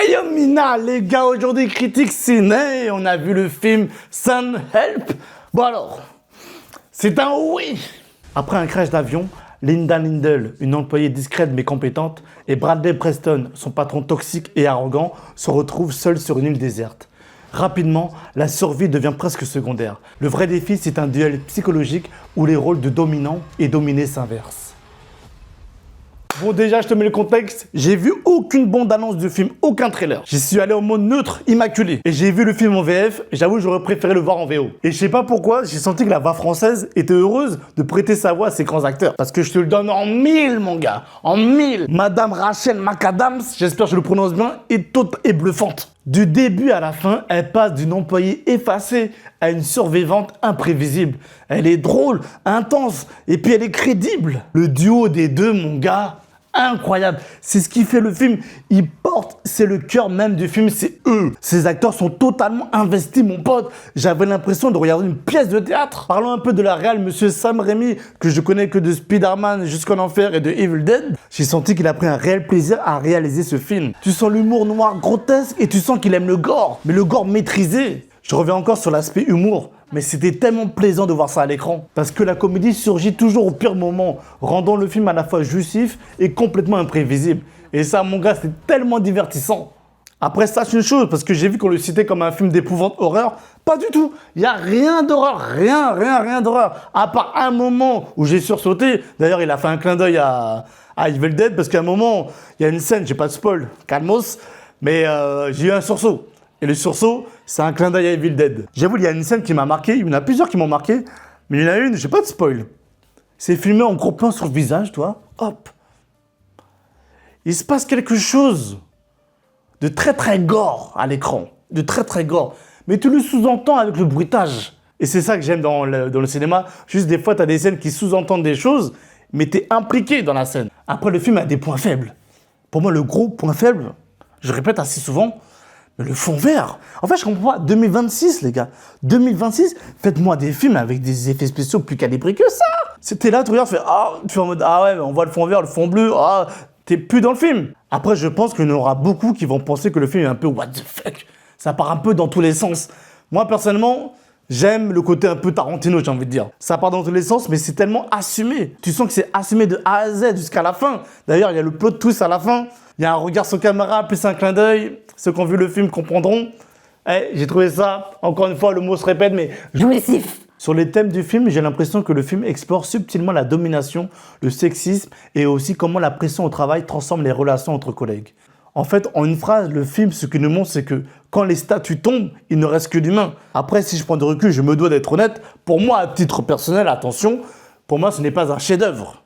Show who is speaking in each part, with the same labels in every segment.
Speaker 1: Yo Mina, les gars, aujourd'hui critique ciné, on a vu le film Some Help. Bon alors, c'est un oui. Après un crash d'avion, Linda Lindell, une employée discrète mais compétente, et Bradley Preston, son patron toxique et arrogant, se retrouvent seuls sur une île déserte. Rapidement, la survie devient presque secondaire. Le vrai défi, c'est un duel psychologique où les rôles de dominant et dominé s'inversent. Bon, déjà, je te mets le contexte. J'ai vu aucune bande-annonce du film, aucun trailer. J'y suis allé en mode neutre, immaculé. Et j'ai vu le film en VF. J'avoue, j'aurais préféré le voir en VO. Et je sais pas pourquoi, j'ai senti que la voix française était heureuse de prêter sa voix à ces grands acteurs. Parce que je te le donne en 1000, mon gars. En 1000. Madame Rachel McAdams, j'espère que je le prononce bien, est bluffante. Du début à la fin, elle passe d'une employée effacée à une survivante imprévisible. Elle est drôle, intense, et puis elle est crédible. Le duo des deux, mon gars, incroyable. C'est ce qui fait le film. Ils portent, c'est le cœur même du film, c'est eux. Ces acteurs sont totalement investis, mon pote. J'avais l'impression de regarder une pièce de théâtre. Parlons un peu de la réal, monsieur Sam Raimi, que je connais que de Spider-Man jusqu'en enfer et de Evil Dead. J'ai senti qu'il a pris un réel plaisir à réaliser ce film. Tu sens l'humour noir grotesque et tu sens qu'il aime le gore, mais le gore maîtrisé. Je reviens encore sur l'aspect humour, mais c'était tellement plaisant de voir ça à l'écran. Parce que la comédie surgit toujours au pire moment, rendant le film à la fois jouissif et complètement imprévisible. Et ça, mon gars, c'est tellement divertissant. Après, sache une chose, parce que j'ai vu qu'on le citait comme un film d'épouvante horreur. Pas du tout. Il n'y a rien d'horreur, rien d'horreur. À part un moment où j'ai sursauté. D'ailleurs, il a fait un clin d'œil à Evil Dead, parce qu'à un moment, il y a une scène, j'ai pas de spoil, calmos, mais j'ai eu un sursaut. Et le sursaut, c'est un clin d'œil à Evil Dead. J'avoue, il y a une scène qui m'a marqué, il y en a plusieurs qui m'ont marqué, mais il y en a une, j'ai pas de spoil. C'est filmé en gros plan sur le visage, toi. Hop. Il se passe quelque chose de très gore à l'écran. De très gore. Mais tu le sous-entends avec le bruitage. Et c'est ça que j'aime dans le cinéma. Juste des fois, tu as des scènes qui sous-entendent des choses, mais tu es impliqué dans la scène. Après, le film a des points faibles. Pour moi, le gros point faible, je répète assez souvent, le fond vert. En fait, je comprends pas. 2026, les gars. 2026, faites-moi des films avec des effets spéciaux plus calibrés que ça. C'était là, tu regardes, tu fais en mode, ah ouais, on voit le fond vert, le fond bleu, t'es plus dans le film. Après, je pense qu'il y en aura beaucoup qui vont penser que le film est un peu what the fuck. Ça part un peu dans tous les sens. Moi, personnellement, j'aime le côté un peu Tarantino, j'ai envie de dire. Ça part dans tous les sens, mais c'est tellement assumé. Tu sens que c'est assumé de A à Z jusqu'à la fin. D'ailleurs, il y a le plot twist à la fin. Il y a un regard sur caméra, plus un clin d'œil. Ceux qui ont vu le film comprendront. J'ai trouvé ça, encore une fois, le mot se répète, mais jouissif. Sur les thèmes du film, j'ai l'impression que le film explore subtilement la domination, le sexisme et aussi comment la pression au travail transforme les relations entre collègues. En fait, en une phrase, le film, ce qu'il nous montre, c'est que quand les statues tombent, il ne reste que l'humain. Après, si je prends du recul, je me dois d'être honnête. Pour moi, à titre personnel, attention, pour moi, ce n'est pas un chef-d'œuvre.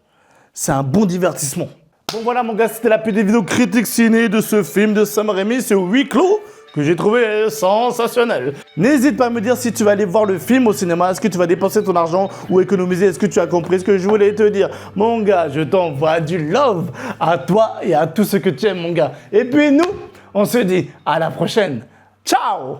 Speaker 1: C'est un bon divertissement. Bon voilà mon gars, c'était la petite vidéo critique ciné de ce film de Sam Raimi, ce huis clos que j'ai trouvé sensationnel. N'hésite pas à me dire si tu vas aller voir le film au cinéma, est-ce que tu vas dépenser ton argent ou économiser, est-ce que tu as compris ce que je voulais te dire. Mon gars, je t'envoie du love à toi et à tout ce que tu aimes mon gars. Et puis nous, on se dit à la prochaine. Ciao!